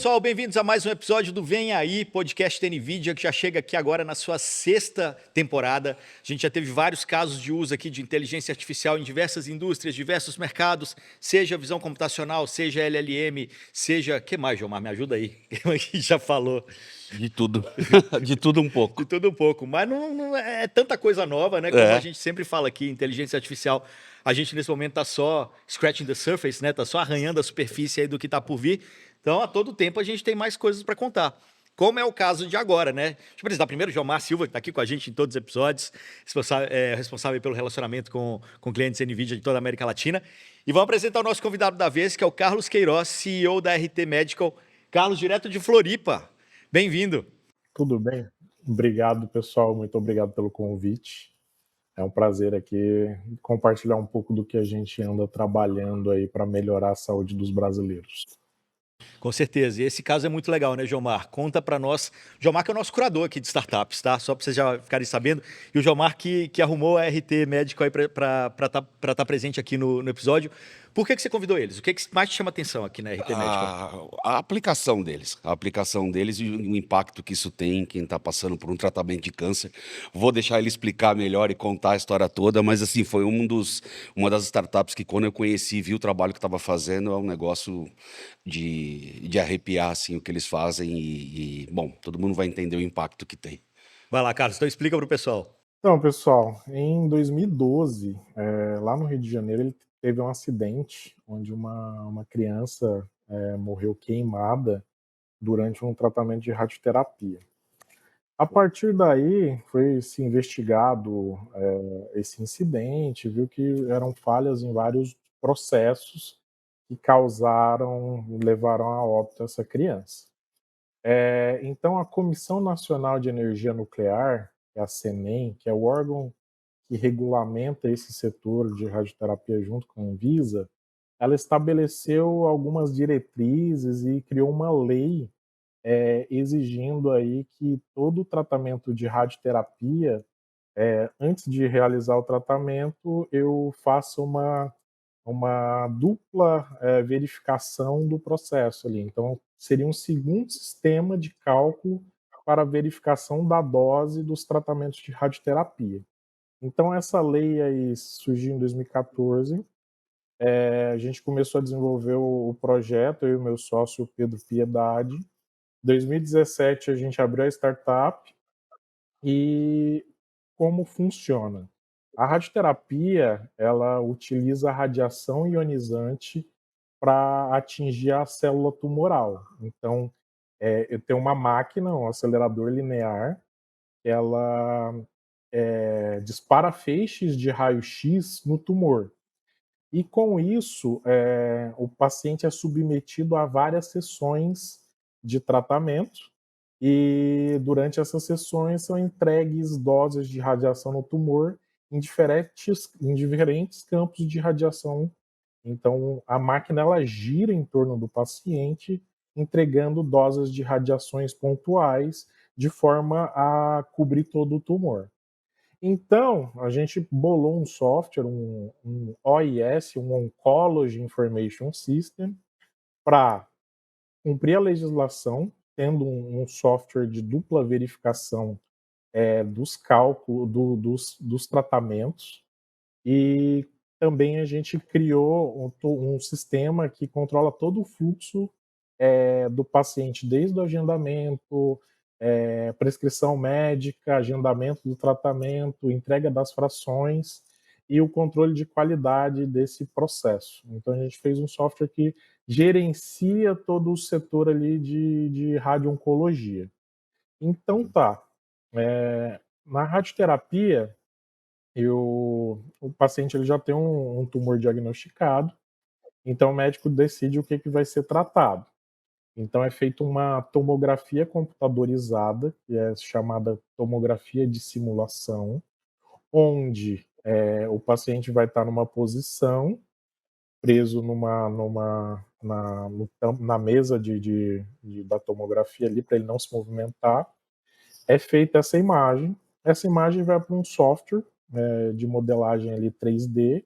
pessoal, bem-vindos a mais um episódio do Vem Aí, podcast da NVIDIA, que já chega aqui agora na sua sexta temporada. A gente já teve vários casos de uso aqui de inteligência artificial em diversas indústrias, diversos mercados, seja visão computacional, seja LLM, seja... Que mais, Gilmar? Me ajuda aí. Quem já falou? De tudo. De tudo um De pouco. tudo um pouco, mas não é tanta coisa nova, né? Como a gente sempre fala aqui, inteligência artificial, a gente nesse momento tá só scratching the surface, né? Tá só arranhando a superfície aí do que tá por vir. Então, a todo tempo a gente tem mais coisas para contar. Como é o caso de agora, né? Deixa eu apresentar primeiro o Gilmar Silva, que está aqui com a gente em todos os episódios, responsável pelo relacionamento com clientes NVIDIA de toda a América Latina. E vamos apresentar o nosso convidado da vez, que é o Carlos Queiroz, CEO da RT Medical. Carlos, direto de Floripa. Bem-vindo. Tudo bem? Obrigado, pessoal. Muito obrigado pelo convite. É um prazer aqui compartilhar um pouco do que a gente anda trabalhando aí para melhorar a saúde dos brasileiros. Com certeza. E esse caso é muito legal, né, Gilmar? Conta para nós. O Gilmar que é o nosso curador aqui de startups, tá? Só para vocês já ficarem sabendo. E o Gilmar que arrumou a RT Médico aí para estar presente aqui no episódio. Por que você convidou eles? O que mais te chama atenção aqui na RT Medical? A aplicação deles e o impacto que isso tem em quem está passando por um tratamento de câncer. Vou deixar ele explicar melhor e contar a história toda, mas assim, foi uma das startups que quando eu conheci e vi o trabalho que estava fazendo, é um negócio de arrepiar assim, o que eles fazem bom, todo mundo vai entender o impacto que tem. Vai lá, Carlos, então explica para o pessoal. Então, pessoal, em 2012, lá no Rio de Janeiro, ele teve um acidente onde uma criança morreu queimada durante um tratamento de radioterapia. A partir daí, foi se investigado esse incidente, viu que eram falhas em vários processos que levaram a óbito essa criança. Então, a Comissão Nacional de Energia Nuclear, que é a CENEM, que é o órgão que regulamenta esse setor de radioterapia junto com a Anvisa, ela estabeleceu algumas diretrizes e criou uma lei exigindo aí que todo o tratamento de radioterapia, antes de realizar o tratamento, eu faça uma dupla verificação do processo ali. Então, seria um segundo sistema de cálculo para verificação da dose dos tratamentos de radioterapia. Então, essa lei aí surgiu em 2014. A gente começou a desenvolver o projeto, eu e o meu sócio Pedro Piedade. Em 2017, a gente abriu a startup. E como funciona? A radioterapia, ela utiliza a radiação ionizante para atingir a célula tumoral. Então, eu tenho uma máquina, um acelerador linear, ela dispara feixes de raio-x no tumor. E com isso, o paciente é submetido a várias sessões de tratamento e durante essas sessões são entregues doses de radiação no tumor em diferentes campos de radiação. Então, a máquina ela gira em torno do paciente, entregando doses de radiações pontuais de forma a cobrir todo o tumor. Então, a gente bolou um software, um OIS, um Oncology Information System, para cumprir a legislação, tendo um software de dupla verificação dos cálculos, dos tratamentos, e também a gente criou um sistema que controla todo o fluxo do paciente, desde o agendamento, prescrição médica, agendamento do tratamento, entrega das frações e o controle de qualidade desse processo. Então a gente fez um software que gerencia todo o setor ali de radio-oncologia. Então tá, na radioterapia, o paciente ele já tem um tumor diagnosticado, então o médico decide o que vai ser tratado. Então é feita uma tomografia computadorizada, que é chamada tomografia de simulação, onde o paciente vai estar numa posição, preso na mesa da tomografia ali, para ele não se movimentar. É feita essa imagem vai para um software de modelagem ali 3D,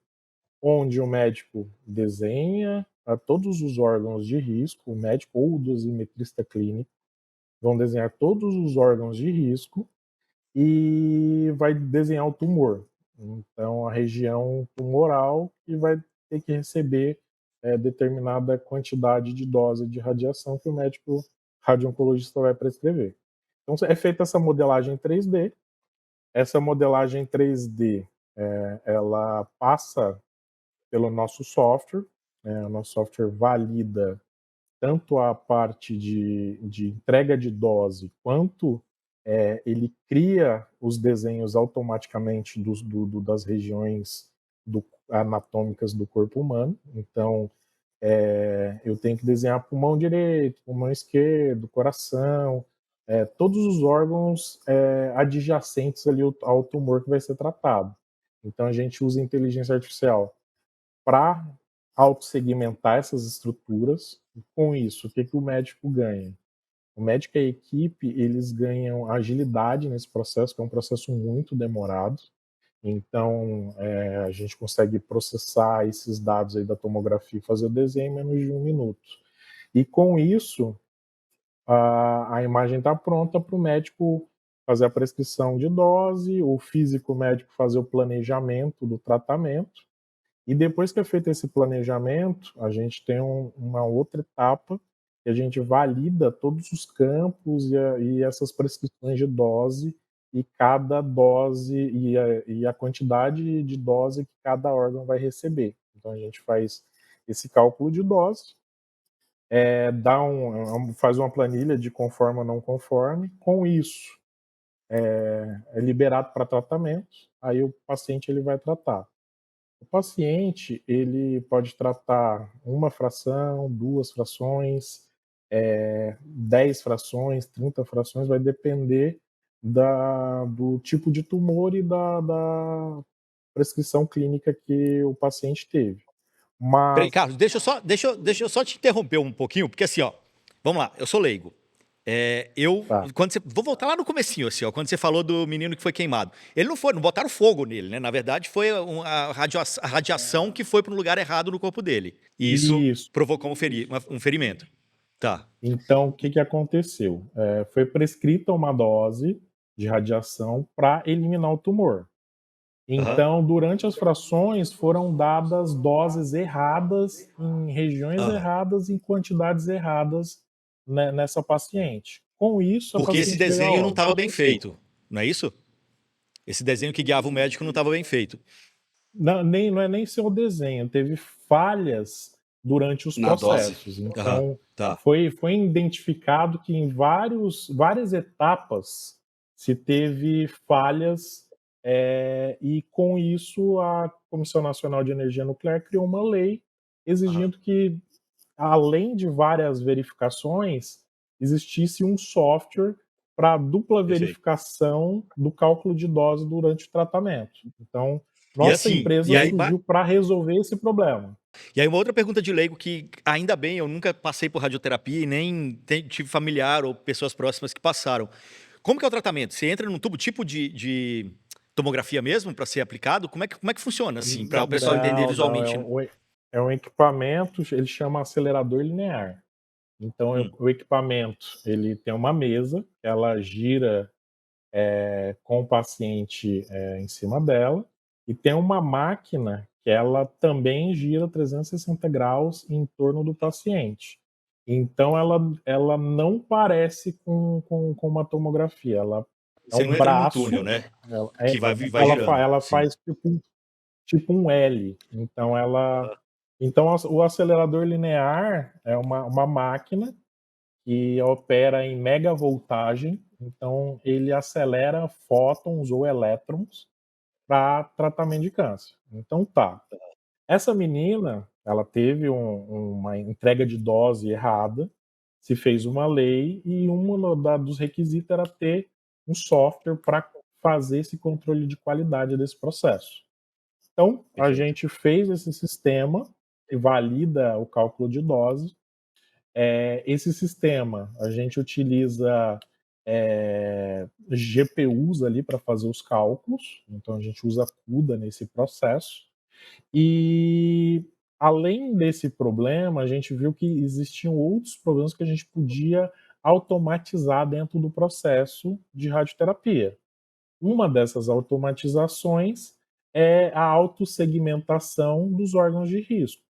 onde o médico desenha todos os órgãos de risco, o médico ou o dosimetrista clínico vão desenhar todos os órgãos de risco e vai desenhar o tumor. Então, a região tumoral que vai ter que receber determinada quantidade de dose de radiação que o médico radio-oncologista vai prescrever. Então, é feita essa modelagem 3D. Essa modelagem 3D, ela passa pelo nosso software. O nosso software valida tanto a parte de entrega de dose, quanto ele cria os desenhos automaticamente das regiões anatômicas do corpo humano. Então, eu tenho que desenhar pulmão direito, pulmão esquerdo, coração, todos os órgãos adjacentes ali ao tumor que vai ser tratado. Então, a gente usa inteligência artificial para autossegmentar essas estruturas. E com isso, o que o médico ganha? O médico e a equipe, eles ganham agilidade nesse processo, que é um processo muito demorado. Então, a gente consegue processar esses dados aí da tomografia e fazer o desenho em menos de 1 minuto. E com isso, a imagem está pronta para o médico fazer a prescrição de dose, o físico médico fazer o planejamento do tratamento. E depois que é feito esse planejamento, a gente tem uma outra etapa que a gente valida todos os campos e essas prescrições de dose, e cada dose e a quantidade de dose que cada órgão vai receber. Então a gente faz esse cálculo de dose, faz uma planilha de conforme ou não conforme. Com isso, é liberado para tratamento, aí o paciente ele vai tratar. O paciente, ele pode tratar uma fração, 2 frações, 10 frações, 30 frações, vai depender do tipo de tumor e da prescrição clínica que o paciente teve. Peraí, Mas, Carlos, deixa eu só te interromper um pouquinho, porque assim, ó, vamos lá, eu sou leigo. tá, Vou voltar lá no comecinho, assim, ó, quando você falou do menino que foi queimado. Ele não botaram fogo nele, né? Na verdade, foi a radiação que foi para um lugar errado no corpo dele. E isso isso. provocou um ferimento. Tá. Então, o que aconteceu? Foi prescrita uma dose de radiação para eliminar o tumor. Aham. Então, durante as frações, foram dadas doses erradas, em regiões Aham. erradas, em quantidades erradas, né, nessa paciente. Com isso, a Porque esse paciente veio a desenho não óbito. estava bem feito, não é isso? Esse desenho que guiava o médico não estava bem feito. Não é nem seu desenho, teve falhas durante os Na dose. processos. Aham. Então, Tá. foi identificado que em várias etapas se teve falhas, e com isso a Comissão Nacional de Energia Nuclear criou uma lei Aham. exigindo que, além de várias verificações, existisse um software para dupla Perfeito. verificação do cálculo de dose durante o tratamento. Então, E nossa assim, empresa surgiu para resolver esse problema. E aí uma outra pergunta de leigo que, ainda bem, eu nunca passei por radioterapia e nem tive familiar ou pessoas próximas que passaram. Como que é o tratamento? Você entra num tubo tipo de tomografia mesmo para ser aplicado? Como é que funciona, assim, para o pessoal entender Não, visualmente? é um equipamento, ele chama acelerador linear. Então, Hum. o equipamento, ele tem uma mesa, ela gira com o paciente em cima dela, e tem uma máquina que ela também gira 360 graus em torno do paciente. Então, ela não parece com uma tomografia, ela é Você um não entra num braço, túnel, né? Que vai ela, girando. ela Sim. faz tipo um L. Então, o acelerador linear é uma máquina que opera em megavoltagem, então ele acelera fótons ou elétrons para tratamento de câncer. Então tá. Essa menina, ela teve uma entrega de dose errada, se fez uma lei e dos requisitos era ter um software para fazer esse controle de qualidade desse processo. Então, a Perfeito. gente fez esse sistema que valida o cálculo de dose. Esse sistema, a gente utiliza GPUs ali para fazer os cálculos, então a gente usa CUDA nesse processo. E Além desse problema, a gente viu que existiam outros problemas que a gente podia automatizar dentro do processo de radioterapia. Uma dessas automatizações é a autossegmentação dos órgãos de risco,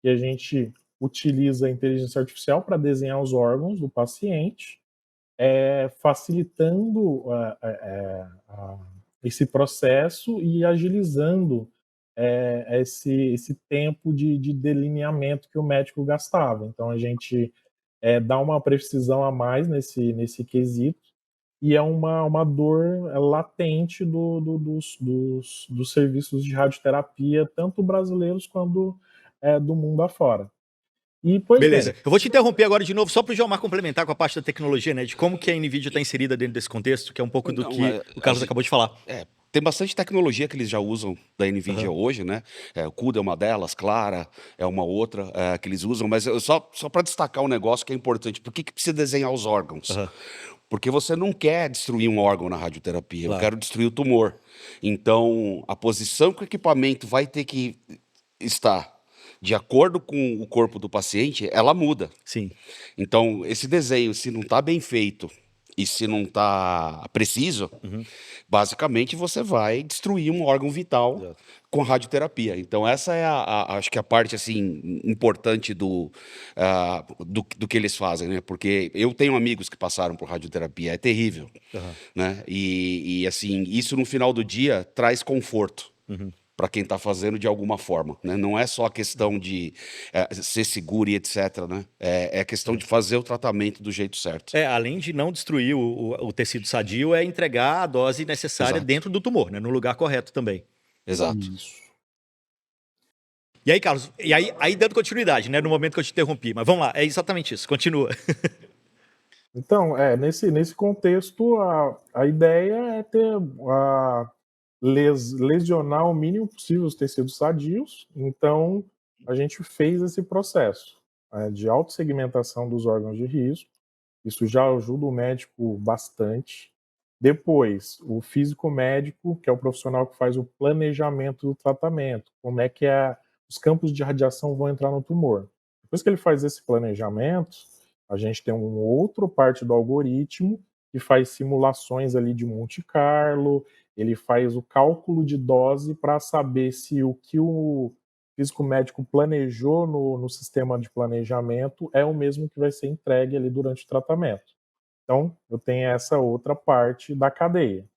que a gente utiliza a inteligência artificial para desenhar os órgãos do paciente, facilitando esse processo e agilizando esse tempo de delineamento que o médico gastava. Então, a gente dá uma precisão a mais nesse quesito, e é uma dor latente dos serviços de radioterapia, tanto brasileiros quanto do mundo afora. E, pois Beleza. bem, Eu vou te interromper agora de novo, só para o Gilmar complementar com a parte da tecnologia, né? De como que a NVIDIA está inserida dentro desse contexto, que é um pouco do Não, que o Carlos acabou de falar. tem bastante tecnologia que eles já usam da NVIDIA Aham. hoje, né? O CUDA é uma delas, Clara é uma outra que eles usam, mas só para destacar um negócio que é importante. Por que precisa desenhar os órgãos? Aham. Porque você não quer destruir um órgão na radioterapia, eu Claro. quero destruir o tumor. Então, a posição que o equipamento vai ter que estar de acordo com o corpo do paciente, ela muda. Sim. Então, esse desenho, se não está bem feito e se não está preciso, basicamente você vai destruir um órgão vital Exato. com radioterapia. Então, essa é acho que a parte assim importante do que eles fazem, né? Porque eu tenho amigos que passaram por radioterapia, é terrível, Aham. né? E assim, isso no final do dia traz conforto para quem está fazendo de alguma forma, né? Não é só a questão de ser seguro e etc, né? É a questão de fazer o tratamento do jeito certo. Além de não destruir o tecido sadio, é entregar a dose necessária Exato. dentro do tumor, né? No lugar correto também. Exato. isso. E aí, Carlos, aí dando continuidade, né? No momento que eu te interrompi. Mas vamos lá, é exatamente isso. Continua. Então, nesse contexto, a ideia é lesionar o mínimo possível os tecidos sadios. Então, a gente fez esse processo de autossegmentação dos órgãos de risco. Isso já ajuda o médico bastante. Depois, o físico médico, que é o profissional que faz o planejamento do tratamento, como é que os campos de radiação vão entrar no tumor. Depois que ele faz esse planejamento, a gente tem uma outra parte do algoritmo que faz simulações ali de Monte Carlo, ele faz o cálculo de dose para saber se o que o físico médico planejou no sistema de planejamento é o mesmo que vai ser entregue ali durante o tratamento. Então, eu tenho essa outra parte da cadeia.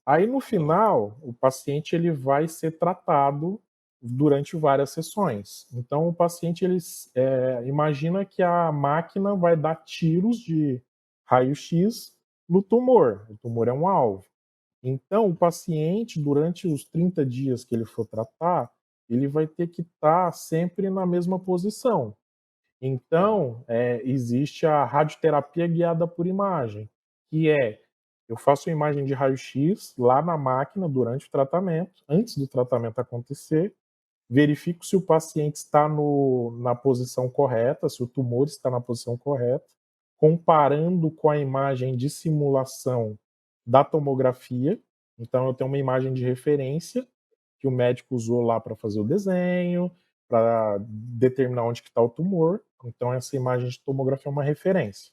Aí, no final, o paciente ele vai ser tratado durante várias sessões. Então, o paciente imagina que a máquina vai dar tiros de raio-x no tumor. O tumor é um alvo. Então, o paciente, durante os 30 dias que ele for tratar, ele vai ter que estar sempre na mesma posição. Então, existe a radioterapia guiada por imagem, que eu faço uma imagem de raio-x lá na máquina durante o tratamento, antes do tratamento acontecer, verifico se o paciente está na posição correta, se o tumor está na posição correta, comparando com a imagem de simulação da tomografia. Então, eu tenho uma imagem de referência que o médico usou lá para fazer o desenho, para determinar onde que está o tumor. Então, essa imagem de tomografia é uma referência.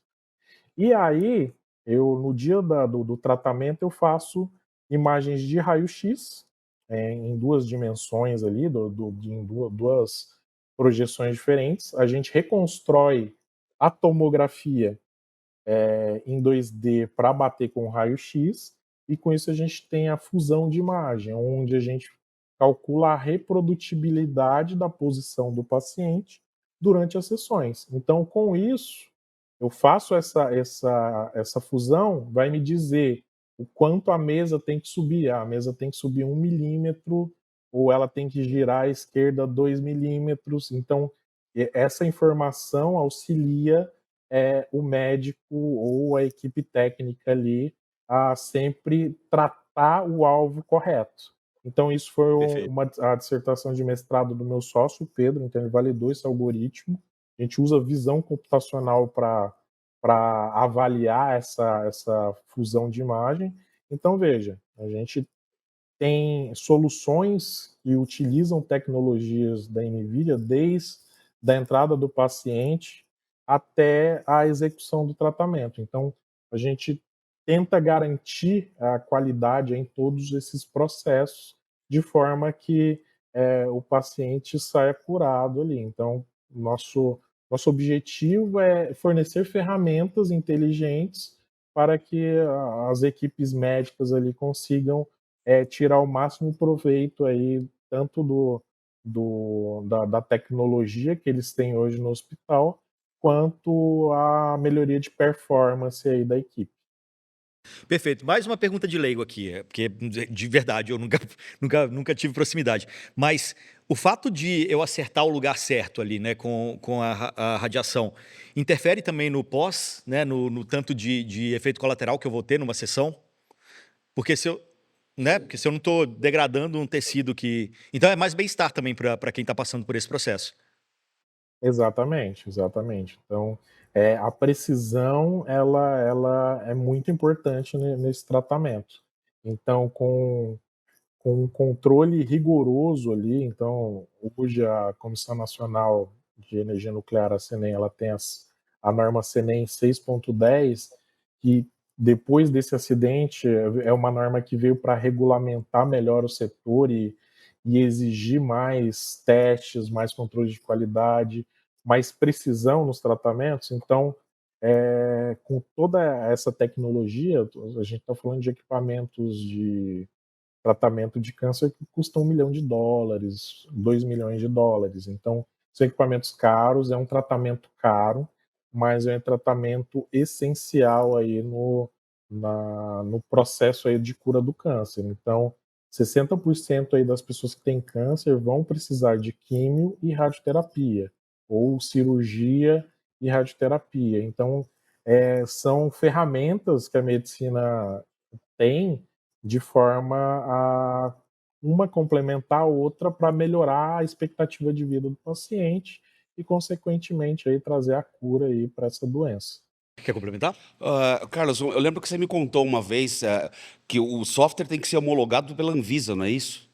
E aí, no dia do tratamento, eu faço imagens de raio-x em duas dimensões ali, em duas projeções diferentes. A gente reconstrói a tomografia em 2D para bater com o raio-x, e com isso a gente tem a fusão de imagem, onde a gente calcula a reprodutibilidade da posição do paciente durante as sessões. Então, com isso, eu faço essa fusão, vai me dizer o quanto a mesa tem que subir. A mesa tem que subir 1 milímetro, ou ela tem que girar à esquerda 2 milímetros. Então, essa informação auxilia o médico ou a equipe técnica ali a sempre tratar o alvo correto. Então, isso foi Perfeito. a dissertação de mestrado do meu sócio, Pedro, então ele validou esse algoritmo. A gente usa visão computacional para avaliar essa fusão de imagem. Então, veja, a gente tem soluções que utilizam tecnologias da NVIDIA desde a entrada do paciente até a execução do tratamento. Então, a gente tenta garantir a qualidade em todos esses processos, de forma que o paciente saia curado ali. Então, nosso objetivo é fornecer ferramentas inteligentes para que as equipes médicas ali consigam tirar o máximo proveito aí, tanto da tecnologia que eles têm hoje no hospital, quanto a melhoria de performance aí da equipe. Perfeito. Mais uma pergunta de leigo aqui, porque de verdade eu nunca tive proximidade. Mas o fato de eu acertar o lugar certo ali, né, com a radiação, interfere também no pós, né, no tanto de efeito colateral que eu vou ter numa sessão? Porque se eu, né, porque se eu não estou degradando um tecido que. Então é mais bem-estar também para quem está passando por esse processo. Exatamente, exatamente. Então, a precisão ela é muito importante nesse tratamento. Então, com um controle rigoroso ali, então hoje a Comissão Nacional de Energia Nuclear, a CENEM, ela tem a norma CENEM 6.10, que depois desse acidente é uma norma que veio para regulamentar melhor o setor e exigir mais testes, mais controle de qualidade, mais precisão nos tratamentos. Então, com toda essa tecnologia, a gente está falando de equipamentos de tratamento de câncer que custa US$ 1 milhão, US$ 2 milhões. Então, são equipamentos caros, é um tratamento caro, mas é um tratamento essencial aí no processo aí de cura do câncer. Então, 60% aí das pessoas que têm câncer vão precisar de químio e radioterapia, ou cirurgia e radioterapia. Então, são ferramentas que a medicina tem de forma a uma complementar a outra para melhorar a expectativa de vida do paciente e, consequentemente, aí, trazer a cura aí para essa doença. Quer complementar? Carlos, eu lembro que você me contou uma vez que o software tem que ser homologado pela Anvisa, não é isso?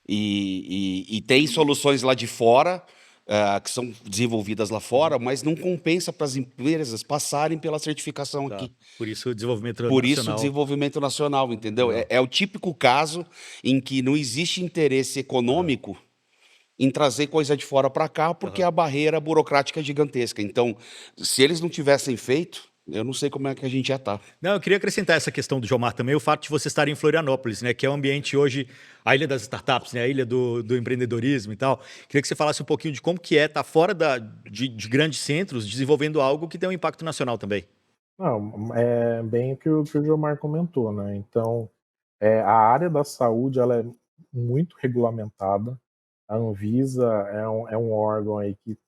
E tem soluções lá de fora, que são desenvolvidas lá fora, mas não compensa para as empresas passarem pela certificação Tá. aqui. Por isso o desenvolvimento Por isso o nacional. desenvolvimento nacional, entendeu? Legal. É o típico caso em que não existe interesse econômico em trazer coisa de fora para cá, porque Aham. a barreira burocrática é gigantesca. Então, se eles não tivessem feito, eu não sei como é que a gente ia estar. Não, eu queria acrescentar essa questão do Jomar também, o fato de você estar em Florianópolis, né, que é um ambiente hoje, a ilha das startups, né, a ilha do empreendedorismo e tal. Queria que você falasse um pouquinho de como que é estar fora de grandes centros, desenvolvendo algo que tem um impacto nacional também. Não, é bem o que o Gilmar comentou, né? Então, a área da saúde ela é muito regulamentada. A Anvisa é um órgão aí que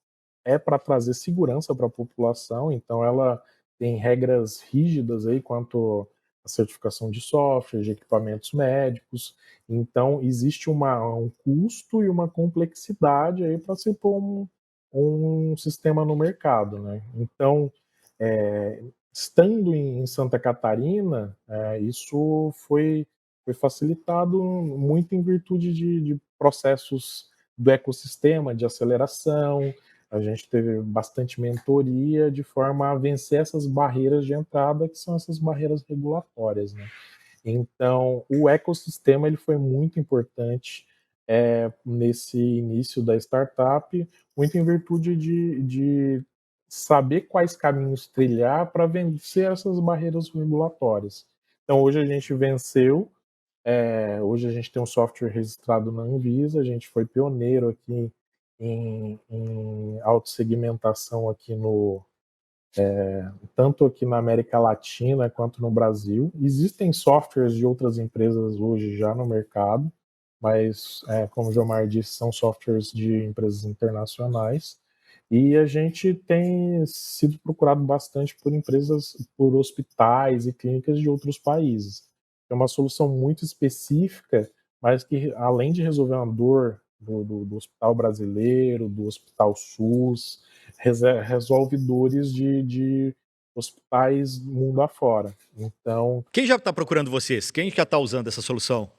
é para trazer segurança para a população, então ela tem regras rígidas aí quanto à certificação de software, de equipamentos médicos. Então existe um custo e uma complexidade aí para se pôr um sistema no mercado, né? Então, é, estando em Santa Catarina, isso foi facilitado muito em virtude de processos do ecossistema de aceleração. A gente teve bastante mentoria de forma a vencer essas barreiras de entrada, que são essas barreiras regulatórias, né? Então, o ecossistema ele foi muito importante nesse início da startup, muito em virtude de saber quais caminhos trilhar para vencer essas barreiras regulatórias. Então, hoje a gente venceu, hoje a gente tem um software registrado na Anvisa, a gente foi pioneiro aqui em autossegmentação aqui tanto aqui na América Latina quanto no Brasil. Existem softwares de outras empresas hoje já no mercado, mas, como o Gilmar disse, são softwares de empresas internacionais. E a gente tem sido procurado bastante por empresas, por hospitais e clínicas de outros países. É uma solução muito específica, mas que, além de resolver uma dor do hospital brasileiro, do hospital SUS, resolve dores de hospitais mundo afora. Então, Quem já está procurando vocês? Quem já está usando essa solução?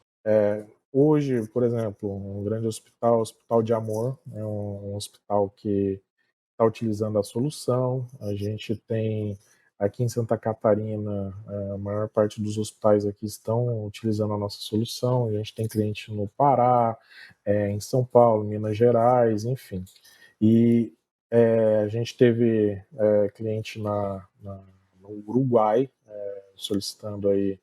hoje, por exemplo, um grande hospital, o Hospital de Amor, é um hospital que está utilizando a solução. A gente tem aqui em Santa Catarina, a maior parte dos hospitais aqui estão utilizando a nossa solução. A gente tem cliente no Pará, em São Paulo, Minas Gerais, enfim. E a gente teve cliente no Uruguai solicitando aí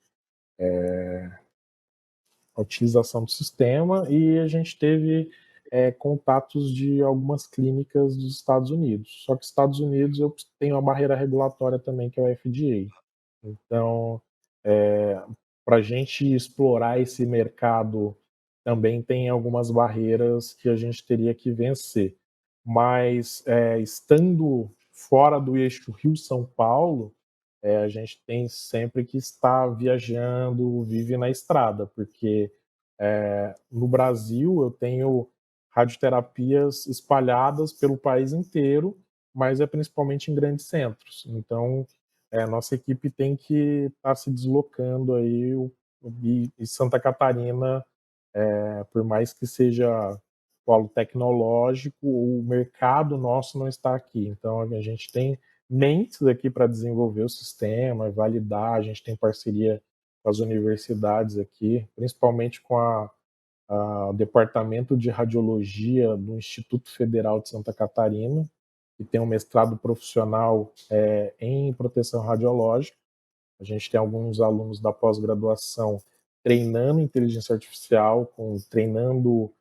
a utilização do sistema, e a gente teve contatos de algumas clínicas dos Estados Unidos. Só que os Estados Unidos eu tenho uma barreira regulatória também, que é o FDA. Então, para a gente explorar esse mercado, também tem algumas barreiras que a gente teria que vencer. Mas, estando fora do eixo Rio-São Paulo, a gente tem sempre que estar viajando, vive na estrada, porque no Brasil eu tenho radioterapias espalhadas pelo país inteiro, mas é principalmente em grandes centros. Então, nossa equipe tem que estar se deslocando aí, e Santa Catarina, por mais que seja polo tecnológico, o mercado nosso não está aqui. Então, a gente tem mentes aqui para desenvolver o sistema, validar, a gente tem parceria com as universidades aqui, principalmente com o Departamento de Radiologia do Instituto Federal de Santa Catarina, que tem um mestrado profissional em proteção radiológica. A gente tem alguns alunos da pós-graduação treinando inteligência artificial, treinando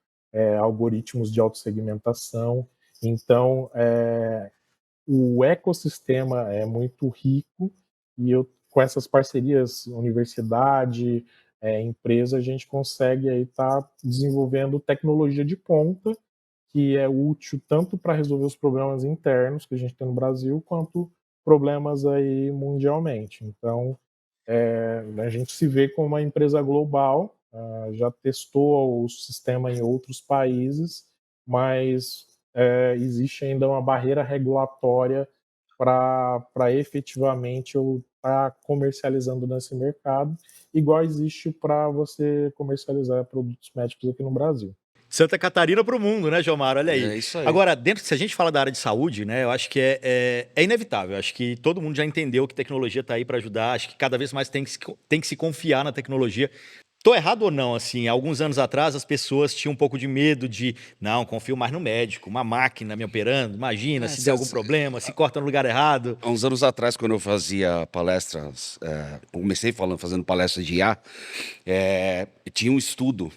algoritmos de autossegmentação. Então, o ecossistema é muito rico, e com essas parcerias, universidade, empresa, a gente consegue aí estar desenvolvendo tecnologia de ponta, que é útil tanto para resolver os problemas internos que a gente tem no Brasil, quanto problemas aí mundialmente. Então, a gente se vê como uma empresa global, já testou o sistema em outros países, mas existe ainda uma barreira regulatória para efetivamente eu estar comercializando nesse mercado, igual existe para você comercializar produtos médicos aqui no Brasil. Santa Catarina para o mundo, né, Gilmar? Olha aí. É isso aí. Agora, se a gente fala da área de saúde, né, eu acho que é inevitável. Eu acho que todo mundo já entendeu que tecnologia está aí para ajudar. Acho que cada vez mais tem que se confiar na tecnologia. Tô errado ou não, assim, alguns anos atrás as pessoas tinham um pouco de medo de, não, confio mais no médico, uma máquina me operando, imagina se der algum problema, se corta no lugar errado. Há uns anos atrás, quando eu fazia palestras, comecei fazendo palestras de IA, tinha um estudo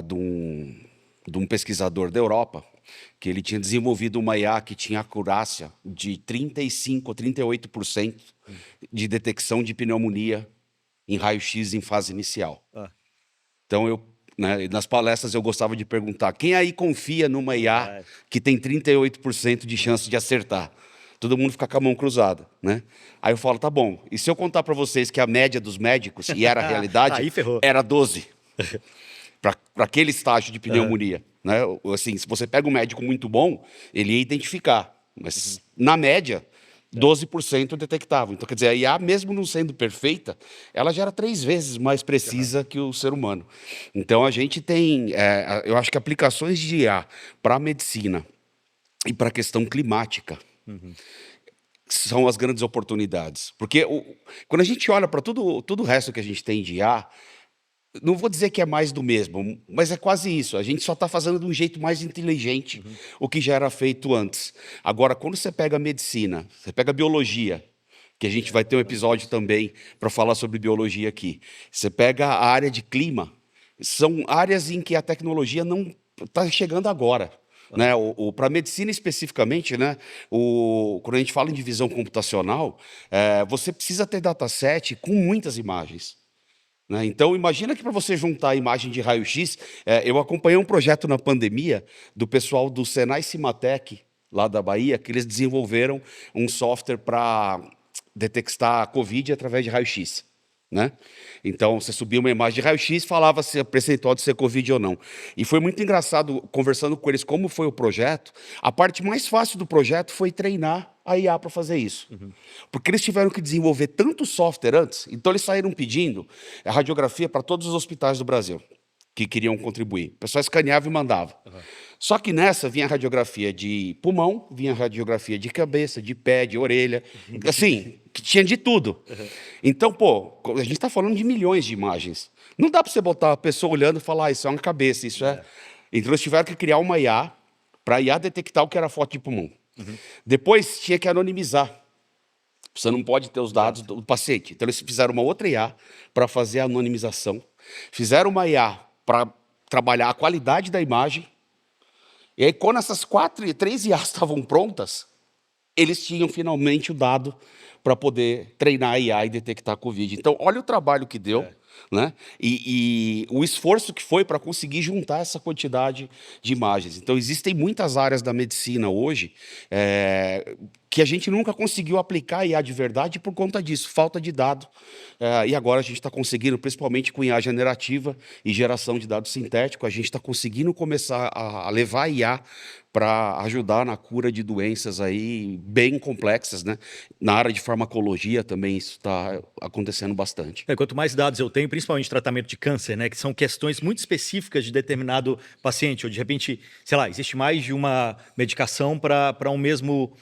de um pesquisador da Europa, que ele tinha desenvolvido uma IA que tinha acurácia de 35% a 38% de detecção de pneumonia em raio-x em fase inicial. Então, nas palestras eu gostava de perguntar, quem aí confia numa IA que tem 38% de chance de acertar? Todo mundo fica com a mão cruzada, né? Aí eu falo, tá bom, e se eu contar para vocês que a média dos médicos, e era a realidade, Aí ferrou. era 12%. Para aquele estágio de pneumonia. Né? Assim, se você pega um médico muito bom, ele ia identificar, mas na média, 12% detectavam. Então, quer dizer, a IA, mesmo não sendo perfeita, ela já era 3 vezes mais precisa que o ser humano. Então, a gente tem, eu acho que aplicações de IA para a medicina e para a questão climática são as grandes oportunidades. Porque quando a gente olha para todo o resto que a gente tem de IA, não vou dizer que é mais do mesmo, mas é quase isso. A gente só está fazendo de um jeito mais inteligente o que já era feito antes. Agora, quando você pega a medicina, você pega a biologia, que a gente vai ter um episódio também para falar sobre biologia aqui. Você pega a área de clima, são áreas em que a tecnologia não está chegando agora. Né? Para a medicina especificamente, né? Quando a gente fala em divisão computacional, você precisa ter dataset com muitas imagens. Né? Então, imagina que para você juntar a imagem de raio-x, eu acompanhei um projeto na pandemia do pessoal do Senai Cimatec, lá da Bahia, que eles desenvolveram um software para detectar a Covid através de raio-x. Né? Então, você subia uma imagem de raio-x, falava se a percentual de ser Covid ou não. E foi muito engraçado, conversando com eles, como foi o projeto. A parte mais fácil do projeto foi treinar a IA para fazer isso. Porque eles tiveram que desenvolver tanto software antes, então eles saíram pedindo a radiografia para todos os hospitais do Brasil. que queriam contribuir. O pessoal escaneava e mandava. Só que nessa vinha radiografia de pulmão, vinha radiografia de cabeça, de pé, de orelha, assim, que tinha de tudo. Então, pô, a gente está falando de milhões de imagens. Não dá para você botar a pessoa olhando e falar, isso é uma cabeça, isso é... Então, eles tiveram que criar uma IA para a IA detectar o que era foto de pulmão. Depois, tinha que anonimizar. Você não pode ter os dados do paciente. Então, eles fizeram uma outra IA para fazer a anonimização. Fizeram uma IA para trabalhar a qualidade da imagem. E aí, quando essas 3 IAs estavam prontas, eles tinham finalmente o dado para poder treinar a IA e detectar a Covid. Então, olha o trabalho que deu, né? E o esforço que foi para conseguir juntar essa quantidade de imagens. Então, existem muitas áreas da medicina hoje que a gente nunca conseguiu aplicar IA de verdade por conta disso, falta de dado. E agora a gente está conseguindo, principalmente com IA generativa e geração de dados sintéticos, a gente está conseguindo começar a levar a IA para ajudar na cura de doenças aí bem complexas, né? Na área de farmacologia também isso está acontecendo bastante. Quanto mais dados eu tenho, principalmente tratamento de câncer, né, que são questões muito específicas de determinado paciente, ou de repente, sei lá, existe mais de uma medicação para o mesmo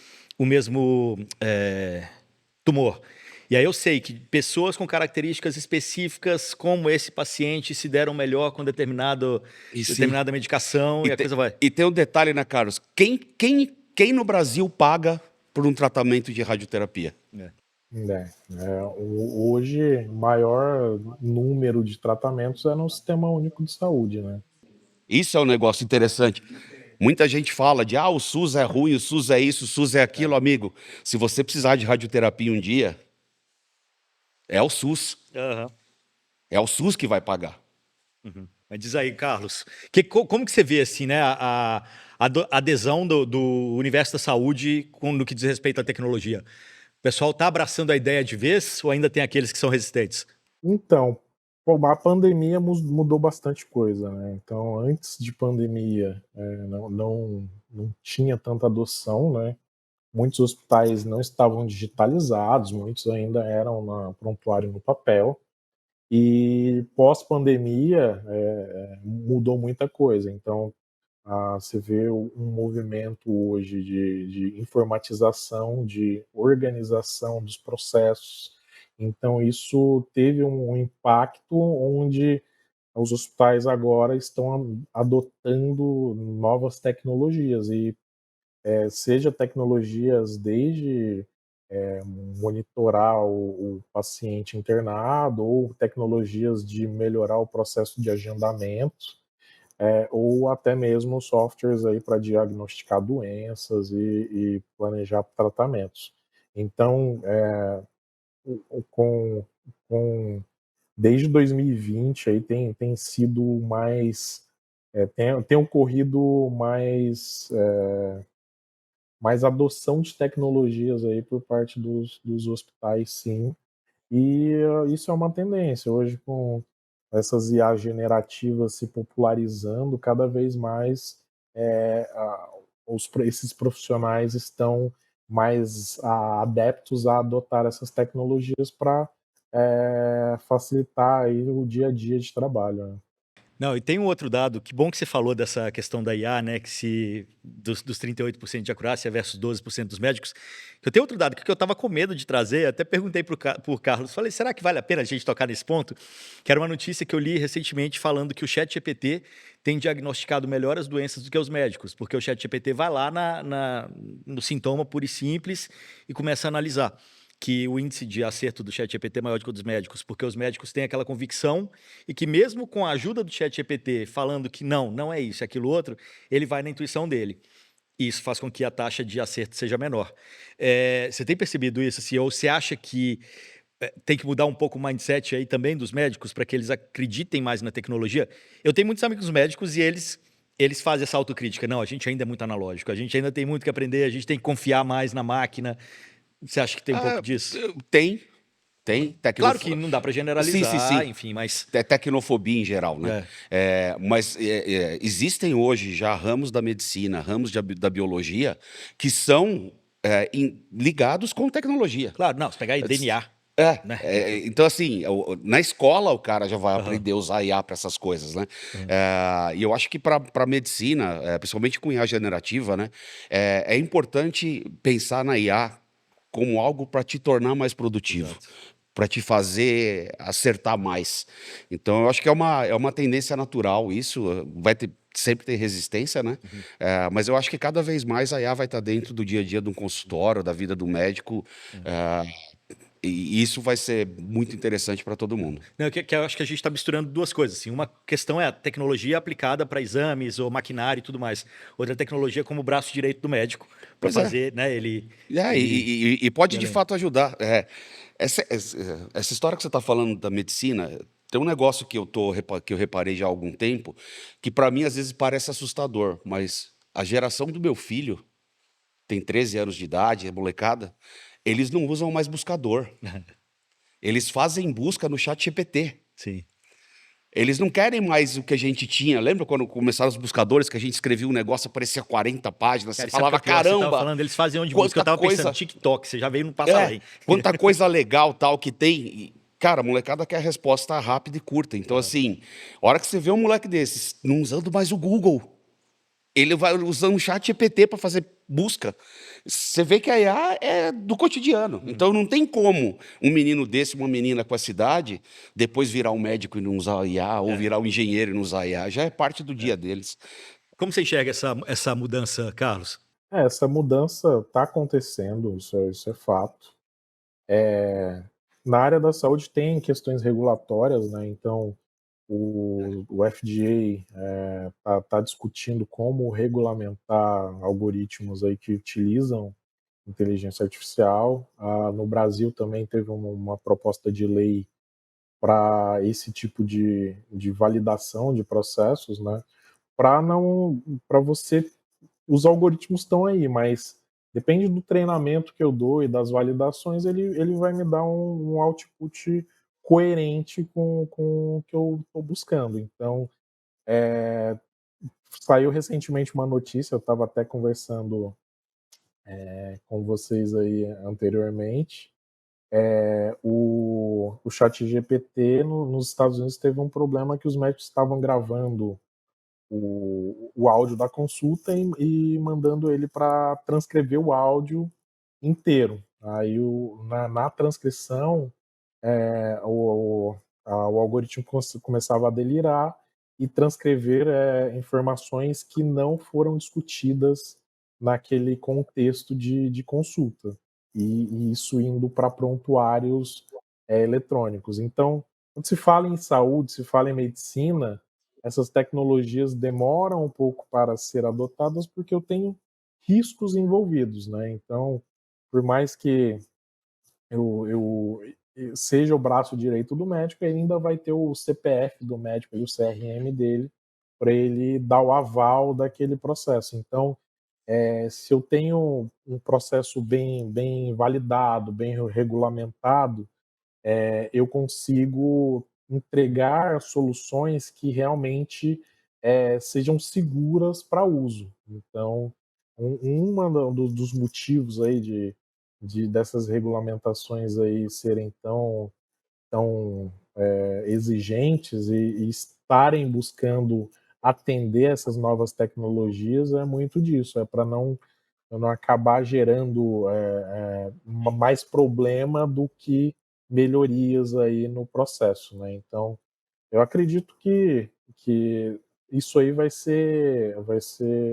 tumor. E aí eu sei que pessoas com características específicas como esse paciente se deram melhor com determinada medicação e a coisa vai. E tem um detalhe, né, Carlos? Quem no Brasil paga por um tratamento de radioterapia? Hoje, o maior número de tratamentos é no Sistema Único de Saúde, né? Isso é um negócio interessante. Muita gente fala de, o SUS é ruim, o SUS é isso, o SUS é aquilo, amigo. Se você precisar de radioterapia um dia, é o SUS. É o SUS que vai pagar. Mas diz aí, Carlos, como que você vê assim, né, a adesão do universo da saúde no que diz respeito à tecnologia? O pessoal está abraçando a ideia de vez ou ainda tem aqueles que são resistentes? Então, a pandemia mudou bastante coisa, né? Então, antes de pandemia, não tinha tanta adoção, né? Muitos hospitais não estavam digitalizados, muitos ainda eram na prontuário no papel. E pós-pandemia mudou muita coisa. Então, você vê um movimento hoje de informatização, de organização dos processos. Então, isso teve um impacto onde os hospitais agora estão adotando novas tecnologias, e seja tecnologias desde monitorar o paciente internado, ou tecnologias de melhorar o processo de agendamento, ou até mesmo softwares aí para diagnosticar doenças e planejar tratamentos. Então, desde 2020 aí tem sido mais, tem ocorrido mais adoção de tecnologias aí por parte dos hospitais, sim. E isso é uma tendência. Hoje, com essas IA generativas se popularizando, cada vez mais esses profissionais estão mais adeptos a adotar essas tecnologias para facilitar aí o dia a dia de trabalho, né? Não, e tem um outro dado, que bom que você falou dessa questão da IA, né, que dos 38% de acurácia versus 12% dos médicos. Eu tenho outro dado que eu estava com medo de trazer, até perguntei para o Carlos, falei, será que vale a pena a gente tocar nesse ponto? Que era uma notícia que eu li recentemente falando que o ChatGPT tem diagnosticado melhor as doenças do que os médicos, porque o ChatGPT vai lá no sintoma puro e simples e começa a analisar. Que o índice de acerto do ChatGPT é maior do que o dos médicos, porque os médicos têm aquela convicção e que mesmo com a ajuda do ChatGPT falando que não é isso, é aquilo outro, ele vai na intuição dele. E isso faz com que a taxa de acerto seja menor. Você tem percebido isso? Assim, ou você acha que tem que mudar um pouco o mindset aí também dos médicos para que eles acreditem mais na tecnologia? Eu tenho muitos amigos médicos e eles fazem essa autocrítica. Não, a gente ainda é muito analógico, a gente ainda tem muito que aprender, a gente tem que confiar mais na máquina. Você acha que tem um pouco disso? Tem. Claro que não dá para generalizar, sim. enfim, mas... Tecnofobia em geral, né? Mas existem hoje já ramos da medicina, ramos da biologia, que são ligados com tecnologia. Claro, não, se pegar aí DNA. né? Então assim, na escola o cara já vai Aham, aprender a usar IA para essas coisas, né? aham. E eu acho que para medicina, principalmente com IA generativa, né, é importante pensar na IA como algo para te tornar mais produtivo, Exato. para te fazer acertar mais. Então, eu acho que é uma tendência natural isso, sempre ter resistência, né? Uhum. Mas eu acho que cada vez mais a IA vai estar dentro do dia a dia de um consultório, da vida do médico, É. e isso vai ser muito interessante para todo mundo. Não, que eu acho que a gente está misturando duas coisas. Assim. Uma questão é a tecnologia aplicada para exames ou maquinário e tudo mais. Outra tecnologia como o braço direito do médico para Pois é. fazer, né, ele, É, ele e ir pode de além. fato ajudar. Essa história que você está falando da medicina, tem um negócio que eu reparei já há algum tempo, que para mim às vezes parece assustador, mas a geração do meu filho, tem 13 anos de idade, é molecada, eles não usam mais buscador. Eles fazem busca no chat GPT. Sim. Eles não querem mais o que a gente tinha. Lembra quando começaram os buscadores, que a gente escrevia um negócio, aparecia 40 páginas, você Cara, e sabe o que é falava, o pior? Você estava caramba, falando, eles faziam onde busca. Eu quanta estava pensando, coisa. TikTok, você já veio no passo É, além. quanta coisa legal tal que tem. Cara, a molecada quer resposta rápida e curta. Então, Aham. assim, a hora que você vê um moleque desses não usando mais o Google, ele vai usando o chat GPT para fazer busca. Você vê que a IA é do cotidiano. Uhum. Então, não tem como um menino desse, uma menina com essa idade, depois virar um médico e não usar a IA, ou É, virar um engenheiro e não usar a IA. Já é parte do é. dia deles. Como você enxerga essa mudança, Carlos? Essa mudança está acontecendo, isso é fato. Na área da saúde tem questões regulatórias, né? Então, o FDA está discutindo como regulamentar algoritmos aí que utilizam inteligência artificial. No Brasil também teve uma proposta de lei para esse tipo de validação de processos, né? Para não, para você, os algoritmos estão aí, mas depende do treinamento que eu dou e das validações, ele vai me dar um output coerente com o que eu estou buscando. Então, saiu recentemente uma notícia, eu estava até conversando com vocês aí anteriormente. O chat GPT nos Estados Unidos teve um problema que os médicos estavam gravando o áudio da consulta e mandando ele para transcrever o áudio inteiro. Aí na transcrição o algoritmo começava a delirar e transcrever informações que não foram discutidas naquele contexto de consulta. E isso indo para prontuários eletrônicos. Então, quando se fala em saúde, se fala em medicina, essas tecnologias demoram um pouco para ser adotadas porque eu tenho riscos envolvidos, né? Então, por mais que seja o braço direito do médico, ele ainda vai ter o CPF do médico e o CRM dele para ele dar o aval daquele processo. Então, se eu tenho um processo bem validado, bem regulamentado, eu consigo entregar soluções que realmente sejam seguras para uso. Então, dos motivos aí dessas regulamentações aí serem tão exigentes e estarem buscando atender essas novas tecnologias é muito disso, é para não acabar gerando mais problema do que melhorias aí no processo, né? Então, eu acredito que isso aí vai ser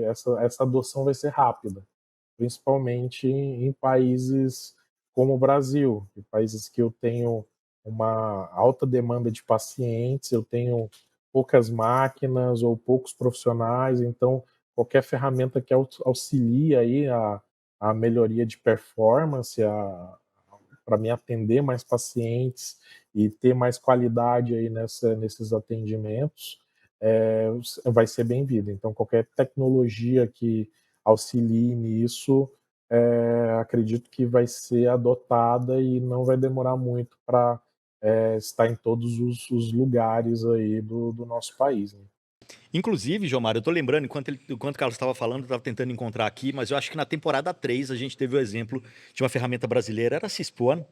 essa adoção vai ser rápida, principalmente em países como o Brasil, em países que eu tenho uma alta demanda de pacientes, eu tenho poucas máquinas ou poucos profissionais, então qualquer ferramenta que auxilie aí a melhoria de performance, para me atender mais pacientes e ter mais qualidade aí nesses atendimentos, vai ser bem-vinda. Então, qualquer tecnologia que auxilie nisso, acredito que vai ser adotada e não vai demorar muito para estar em todos os lugares aí do nosso país, né? Inclusive, Jomar, eu tô lembrando, enquanto o Carlos estava falando, eu estava tentando encontrar aqui, mas eu acho que na temporada 3 a gente teve o exemplo de uma ferramenta brasileira, era a Cispoan,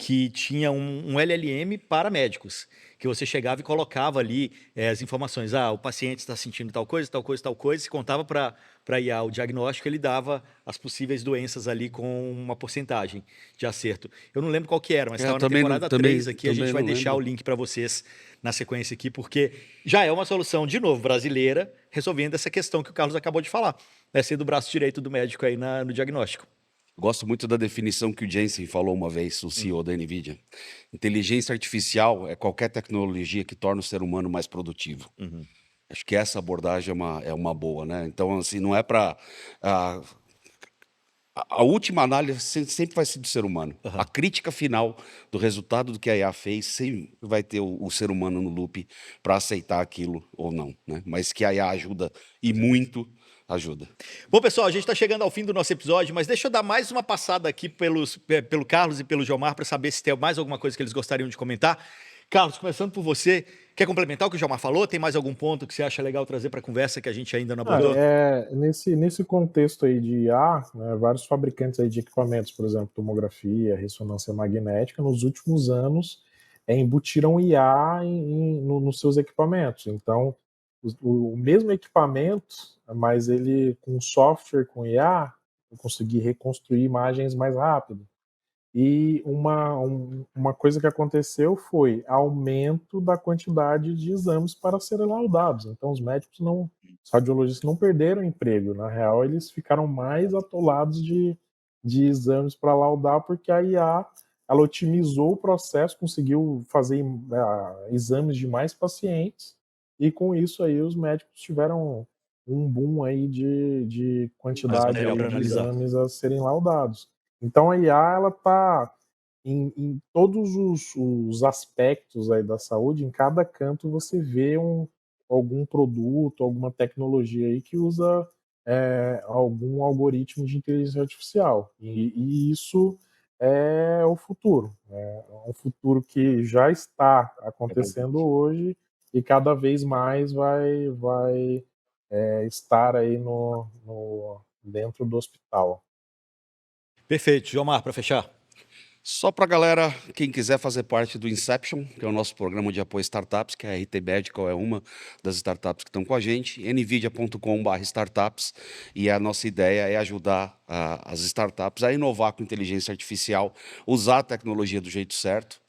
que tinha um LLM para médicos, que você chegava e colocava ali as informações. O paciente está sentindo tal coisa, tal coisa, tal coisa, e contava para IA o diagnóstico, ele dava as possíveis doenças ali com uma porcentagem de acerto. Eu não lembro qual que era, mas estava na temporada 3 aqui, a gente vai deixar o link para vocês na sequência aqui, porque já é uma solução, de novo, brasileira, resolvendo essa questão que o Carlos acabou de falar, ser do braço direito do médico aí no diagnóstico. Gosto muito da definição que o Jensen falou uma vez, o CEO da NVIDIA. Inteligência artificial é qualquer tecnologia que torna o ser humano mais produtivo. Acho que essa abordagem é uma boa, né? Então, assim, não é para... A última análise sempre vai ser do ser humano. A crítica final do resultado do que a IA fez sempre vai ter o ser humano no loop para aceitar aquilo ou não, né? Mas que a IA ajuda, e muito ajuda. Bom, pessoal, a gente está chegando ao fim do nosso episódio, mas deixa eu dar mais uma passada aqui pelo Carlos e pelo Jomar para saber se tem mais alguma coisa que eles gostariam de comentar. Carlos, começando por você, quer complementar o que o Jomar falou? Tem mais algum ponto que você acha legal trazer para a conversa que a gente ainda não abordou? Nesse contexto aí de IA, né, vários fabricantes aí de equipamentos, por exemplo, tomografia, ressonância magnética, nos últimos anos embutiram IA nos seus equipamentos. Então, o mesmo equipamento, mas ele com software, com IA, eu consegui reconstruir imagens mais rápido. E uma coisa que aconteceu foi aumento da quantidade de exames para serem laudados. Então, os radiologistas não perderam emprego. Na real, eles ficaram mais atolados de exames para laudar, porque a IA ela otimizou o processo, conseguiu fazer exames de mais pacientes, e com isso aí os médicos tiveram um boom aí de quantidade de exames a serem laudados. Então a IA ela está em todos os aspectos aí da saúde, em cada canto você vê algum produto, alguma tecnologia aí que usa algum algoritmo de inteligência artificial. E isso é o futuro. É um futuro que já está acontecendo hoje e cada vez mais vai estar aí dentro do hospital. Perfeito. Jomar, para fechar. Só para a galera, quem quiser fazer parte do Inception, que é o nosso programa de apoio a startups, que a RT Medical é uma das startups que estão com a gente, nvidia.com/startups, e a nossa ideia é ajudar as startups a inovar com inteligência artificial, usar a tecnologia do jeito certo,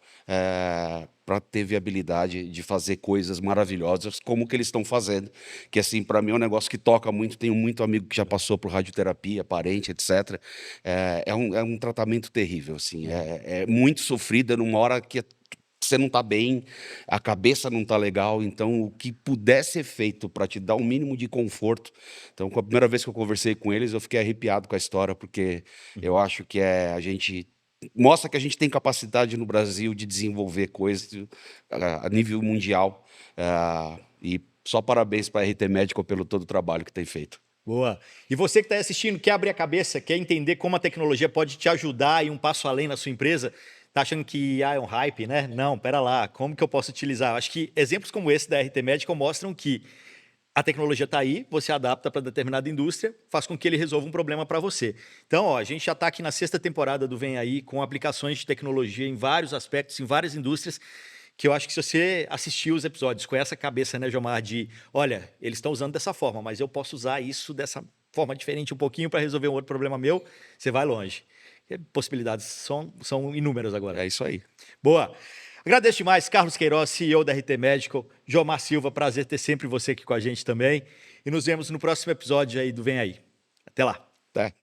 para ter viabilidade de fazer coisas maravilhosas como o que eles estão fazendo, que assim, para mim é um negócio que toca muito, tenho muito amigo que já passou por radioterapia, parente, etc. É um tratamento terrível, assim, é muito sofrido, numa hora que você não está bem, a cabeça não está legal, então o que puder ser feito para te dar um mínimo de conforto. Então, com a primeira vez que eu conversei com eles, eu fiquei arrepiado com a história, porque eu acho que a gente mostra que a gente tem capacidade no Brasil de desenvolver coisas a nível mundial. E só parabéns para a RT Medical pelo todo o trabalho que tem feito. Boa. E você que está assistindo, quer abrir a cabeça, quer entender como a tecnologia pode te ajudar e um passo além na sua empresa, está achando que é um hype, né? Não, pera lá, como que eu posso utilizar? Acho que exemplos como esse da RT Medical mostram que a tecnologia está aí, você adapta para determinada indústria, faz com que ele resolva um problema para você. Então, a gente já está aqui na 6ª temporada do Vem Aí, com aplicações de tecnologia em vários aspectos, em várias indústrias, que eu acho que se você assistir os episódios com essa cabeça, né, Jomar, de, olha, eles estão usando dessa forma, mas eu posso usar isso dessa forma diferente um pouquinho para resolver um outro problema meu, você vai longe. Possibilidades são inúmeras agora. É isso aí. Boa. Agradeço demais, Carlos Queiroz, CEO da RT Medical, Jomar Silva, prazer ter sempre você aqui com a gente também. E nos vemos no próximo episódio aí do Vem Aí. Até lá. Até.